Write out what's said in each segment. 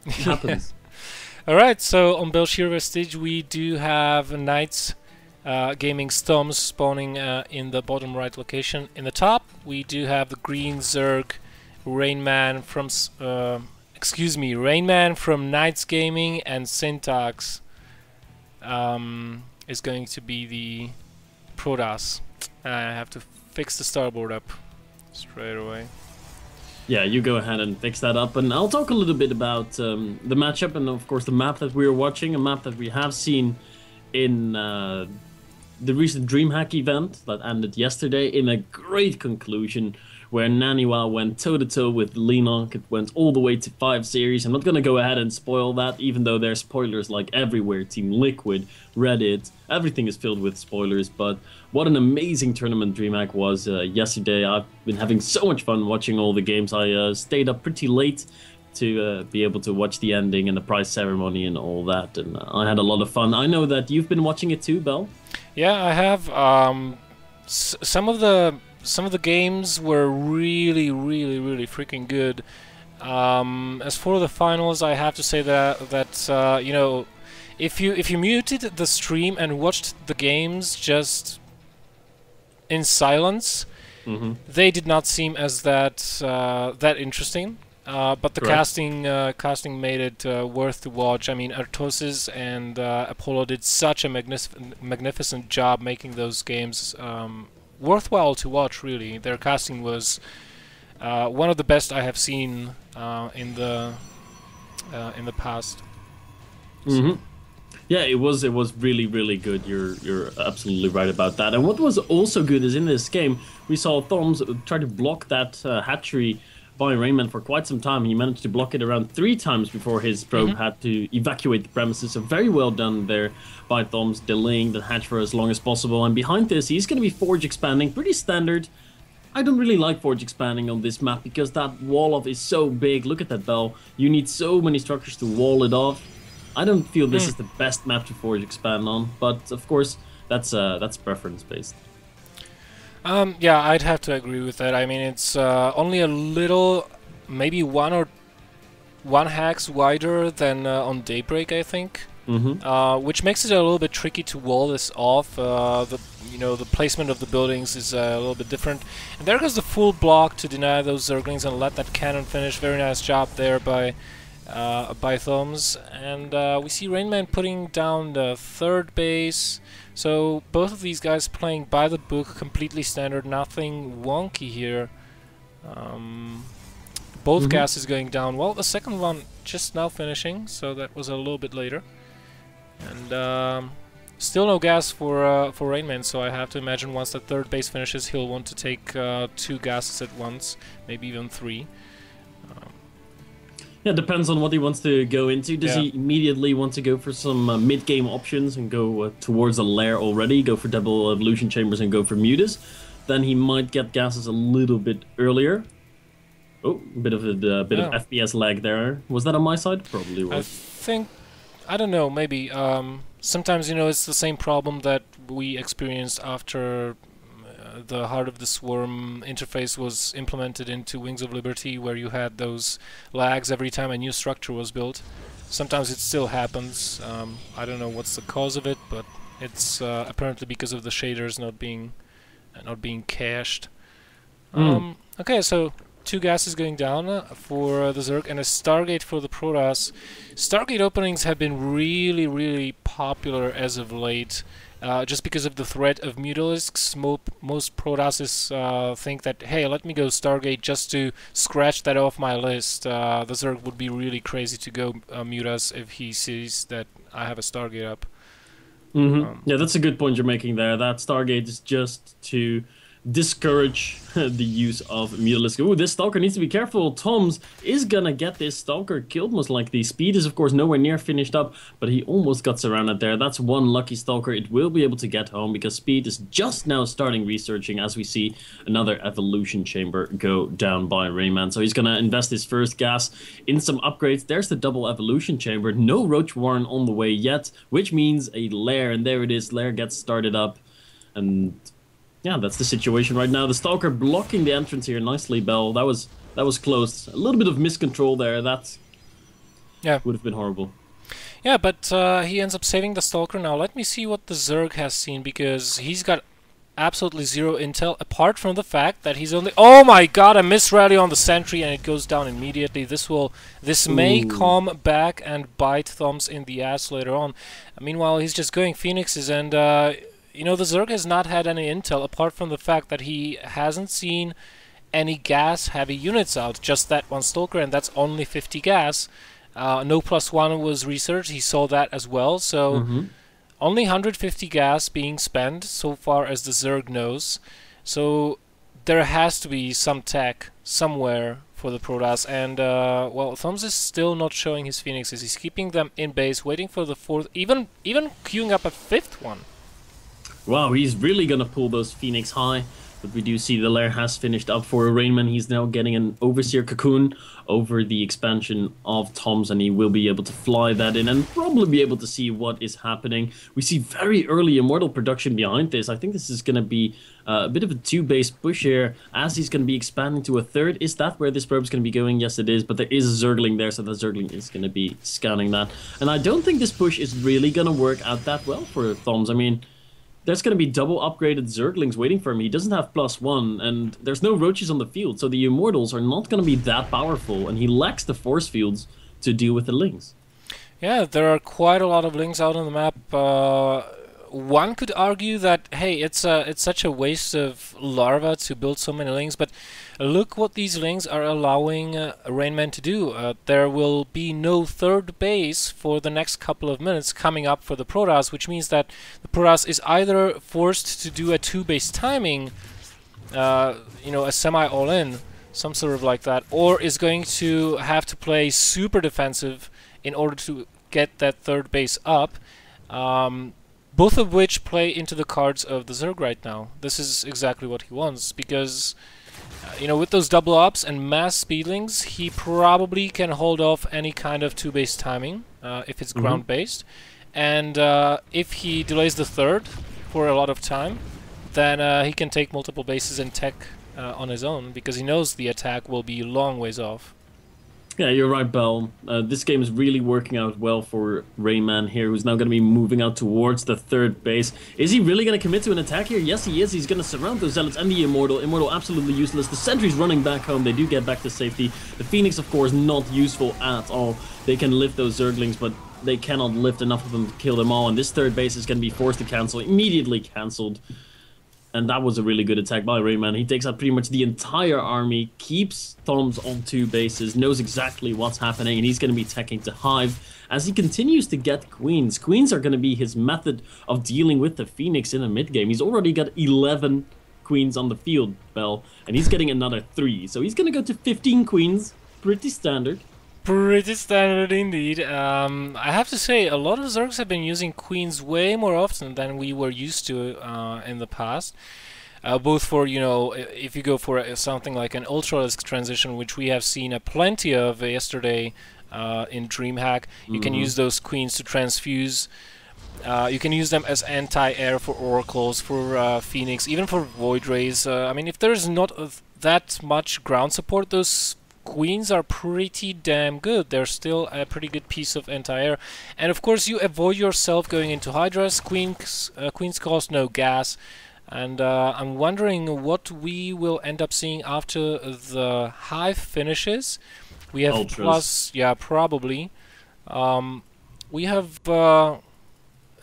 It happens. All right, so on Belshir Vestige, we do have Knights Gaming Storms spawning in the bottom right location. In the top, we do have the green Zerg Rainman from Rainman from Knights Gaming, and Sintox is going to be the Protoss. I have to fix the starboard up straight away. Yeah, you go ahead and fix that up, and I'll talk a little bit about the matchup and of course the map that we're watching, a map that we have seen in the recent DreamHack event that ended yesterday in a great conclusion where Naniwa went toe-to-toe with Lenok. It went all the way to 5 series. I'm not going to go ahead and spoil that, even though there's spoilers like everywhere. Team Liquid, Reddit, everything is filled with spoilers. But what an amazing tournament DreamHack was yesterday. I've been having so much fun watching all the games. I stayed up pretty late to be able to watch the ending and the prize ceremony and all that. And I had a lot of fun. I know that you've been watching it too, Bell. Yeah, I have. Some of the games were really freaking good. As for the finals, I have to say that you know, if you muted the stream and watched the games just in silence, they did not seem as that interesting. But the casting made it worth to watch. I mean, Artosis and Apollo did such a magnificent job making those games worthwhile to watch. Really, their casting was one of the best I have seen in the past. Yeah, it was really good. You're absolutely right about that. And what was also good is in this game we saw Thoms try to block that hatchery by Rayman for quite some time. He managed to block it around 3 times before his probe had to evacuate the premises. So very well done there by Thoms, delaying the hatch for as long as possible. And behind this, he's going to be Forge expanding, pretty standard. I don't really like Forge expanding on this map because that wall off is so big. Look at that, Bell. You need so many structures to wall it off. I don't feel this is the best map to Forge expand on, but of course that's preference based. Yeah, I'd have to agree with that. I mean, it's only a little, maybe one hex wider than on Daybreak, I think. Which makes it a little bit tricky to wall this off. The placement of the buildings is a little bit different. And there goes the full block to deny those Zerglings and let that cannon finish. Very nice job there by Thoms. And we see Rainman putting down the 3rd base. So both of these guys playing by the book, completely standard, nothing wonky here. Both gases going down. Well, the second one just now finishing, so that was a little bit later. And still no gas for Rainman, so I have to imagine once the 3rd base finishes, he'll want to take 2 gases at once, maybe even 3. Yeah, depends on what he wants to go into. Does he immediately want to go for some mid-game options and go towards a lair already, go for double evolution chambers and go for mutas? Then he might get gases a little bit earlier. Oh, a bit of FPS lag there. Was that on my side? Probably was. I don't know, maybe. Sometimes, it's the same problem that we experienced after the Heart of the Swarm interface was implemented into Wings of Liberty, where you had those lags every time a new structure was built. Sometimes it still happens. I don't know what's the cause of it, but it's apparently because of the shaders not being cached. Okay, so 2 gases going down for the Zerg and a Stargate for the Protoss. Stargate openings have been really popular as of late. Just because of the threat of Mutalisks, most Protosses think that, hey, let me go Stargate just to scratch that off my list. The Zerg would be really crazy to go Mutas if he sees that I have a Stargate up. Yeah, that's a good point you're making there. That Stargate is just to discourage the use of Mutalisk. Ooh, this Stalker needs to be careful. Toms is gonna get this Stalker killed most likely. Speed is of course nowhere near finished up, but he almost got surrounded there. That's one lucky Stalker. It will be able to get home because Speed is just now starting researching as we see another evolution chamber go down by Rayman. So he's gonna invest his first gas in some upgrades. There's the double evolution chamber. No Roach Warren on the way yet, which means a lair, and there it is. Lair gets started up, and yeah, that's the situation right now. The Stalker blocking the entrance here nicely, Bell. That was close. A little bit of miscontrol there. Yeah. Would have been horrible. Yeah, but he ends up saving the Stalker now. Let me see what the Zerg has seen, because he's got absolutely zero intel, apart from the fact that he's only... Oh my god, a miss rally on the sentry and it goes down immediately. This may come back and bite Thumbs in the ass later on. Meanwhile, he's just going Phoenixes, and you know, the Zerg has not had any intel, apart from the fact that he hasn't seen any gas-heavy units out. Just that one Stalker, and that's only 50 gas. No +1 was researched, he saw that as well, so... Only 150 gas being spent, so far as the Zerg knows. So there has to be some tech somewhere for the Protoss. And, well, Thumbs is still not showing his Phoenixes. He's keeping them in base, waiting for the fourth, even queuing up a fifth one. Wow, he's really gonna pull those Phoenix high. But we do see the lair has finished up for Rainman. He's now getting an Overseer Cocoon over the expansion of Toms, and he will be able to fly that in and probably be able to see what is happening. We see very early Immortal production behind this. I think this is going to be a bit of a two-base push here, as he's going to be expanding to a third. Is that where this probe is going to be going? Yes, it is, but there is a Zergling there, so the Zergling is going to be scanning that. And I don't think this push is really going to work out that well for Toms. I mean... There's going to be double upgraded Zerglings waiting for him. He doesn't have +1, and there's no roaches on the field, so the Immortals are not going to be that powerful, and he lacks the force fields to deal with the Lings. Yeah, there are quite a lot of Lings out on the map. One could argue that, hey, it's such a waste of larva to build so many Lings, but look what these Lings are allowing Rainman to do. There will be no third base for the next couple of minutes coming up for the Protoss, which means that the Protoss is either forced to do a two-base timing, you know, a semi-all-in, some sort of like that, or is going to have to play super defensive in order to get that third base up. Both of which play into the cards of the Zerg right now. This is exactly what he wants, because, you know, with those double ups and mass speedlings, he probably can hold off any kind of two-base timing, if it's ground-based. And if he delays the third for a lot of time, then he can take multiple bases and tech on his own, because he knows the attack will be long ways off. Yeah, you're right, Bell. This game is really working out well for Rayman here, who's now going to be moving out towards the third base. Is he really going to commit to an attack here? Yes, he is. He's going to surround those Zealots and the Immortal. Immortal absolutely useless. The Sentry's running back home. They do get back to safety. The Phoenix, of course, not useful at all. They can lift those Zerglings, but they cannot lift enough of them to kill them all. And this third base is going to be forced to cancel. Immediately cancelled. And that was a really good attack by Rayman. He takes out pretty much the entire army, keeps Thumbs on two bases, knows exactly what's happening, and he's going to be teching to Hive as he continues to get Queens. Queens are going to be his method of dealing with the Phoenix in a mid-game. He's already got 11 Queens on the field, Bell, and he's getting another 3. So he's going to go to 15 Queens, pretty standard. Pretty standard indeed. I have to say, a lot of Zergs have been using Queens way more often than we were used to in the past. Both for, you know, if you go for something like an Ultralisk transition, which we have seen plenty of yesterday in DreamHack, you can use those Queens to transfuse. You can use them as anti-air for Oracles, for Phoenix, even for Void Rays. I mean, if there's not that much ground support, those Queens are pretty damn good. They're still a pretty good piece of anti-air. And of course you avoid yourself going into Hydras. Queens cost no gas. And I'm wondering what we will end up seeing after the Hive finishes. We have Ultras. plus, yeah, probably. We have the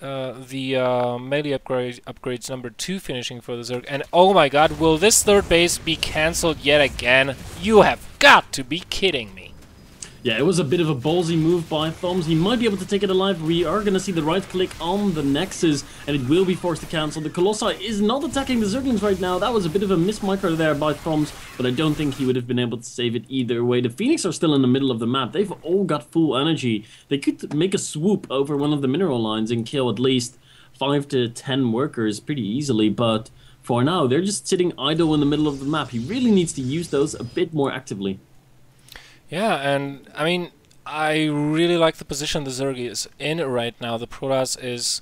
melee upgrades number 2 finishing for the Zerg. And oh my god, will this third base be cancelled yet again? You have got to be kidding me. Yeah, it was a bit of a ballsy move by Thumbs. He might be able to take it alive. We are going to see the right click on the Nexus, and it will be forced to cancel. The Colossi is not attacking the Zerglings right now. That was a bit of a mismicro there by Thumbs, but I don't think he would have been able to save it either way. The Phoenix are still in the middle of the map. They've all got full energy. They could make a swoop over one of the mineral lines and kill at least 5 to 10 workers pretty easily, but for now, they're just sitting idle in the middle of the map. He really needs to use those a bit more actively. Yeah, and I mean, I really like the position the Zerg is in right now. The Protoss is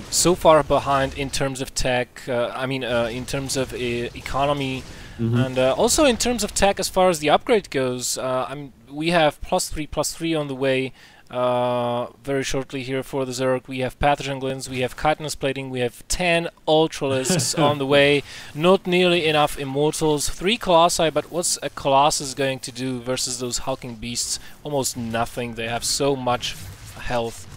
so far behind in terms of tech, in terms of economy, And also in terms of tech, as far as the upgrade goes, we have +3/+3 on the way very shortly here for the Zerg. We have pathogen glints, we have chitinous plating, we have 10 ultralisks on the way. Not nearly enough immortals. 3 colossi, but what's a colossus going to do versus those hulking beasts? Almost nothing. They have so much health.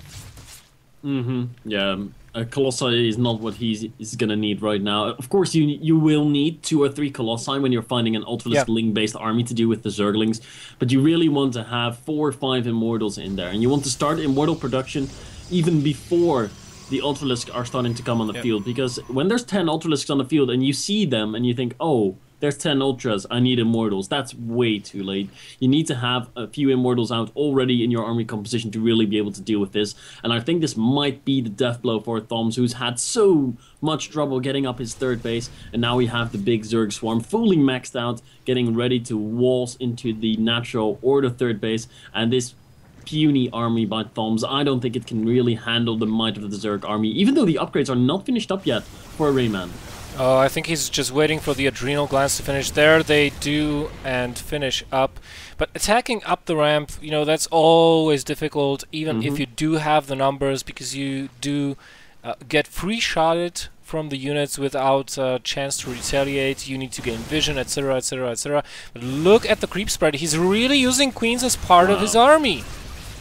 Yeah, a Colossi is not what he's gonna need right now. Of course, you will need 2 or 3 Colossi when you're finding an Ultralisk Ling-based army to do with the Zerglings, but you really want to have 4 or 5 Immortals in there, and you want to start Immortal production even before the Ultralisks are starting to come on the field, because when there's 10 Ultralisks on the field and you see them and you think, oh, there's 10 Ultras, I need Immortals, that's way too late. You need to have a few Immortals out already in your army composition to really be able to deal with this. And I think this might be the death blow for Thoms, who's had so much trouble getting up his 3rd base. And now we have the big Zerg swarm fully maxed out, getting ready to waltz into the natural or the 3rd base. And this puny army by Thoms, I don't think it can really handle the might of the Zerg army, even though the upgrades are not finished up yet for Rayman. I think he's just waiting for the adrenal glands to finish. There they do and finish up. But attacking up the ramp, you know, that's always difficult, even if you do have the numbers, because you do get free-shotted from the units without a chance to retaliate. You need to gain vision, etc., etc., etc. But look at the creep spread. He's really using queens as part of his army.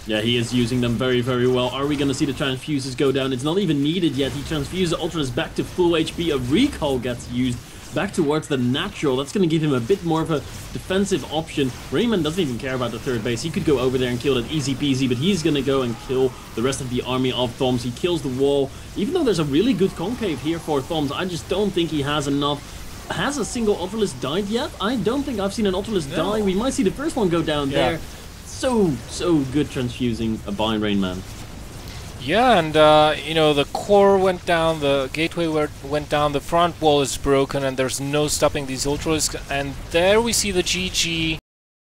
Yeah, he is using them very, very well. Are we going to see the transfuses go down? It's not even needed yet. He transfuses Ultras back to full HP. A recall gets used back towards the natural. That's going to give him a bit more of a defensive option. Rayman doesn't even care about the 3rd base. He could go over there and kill it easy peasy, but he's going to go and kill the rest of the army of Thoms. He kills the wall. Even though there's a really good concave here for Thoms, I just don't think he has enough. Has a single Ultralisk died yet? I don't think I've seen an Ultralisk die. We might see the first one go down there. So good transfusing by Rainman. Yeah, and you know, the core went down, the gateway went down, the front wall is broken, and there's no stopping these Ultralisks. And there we see the GG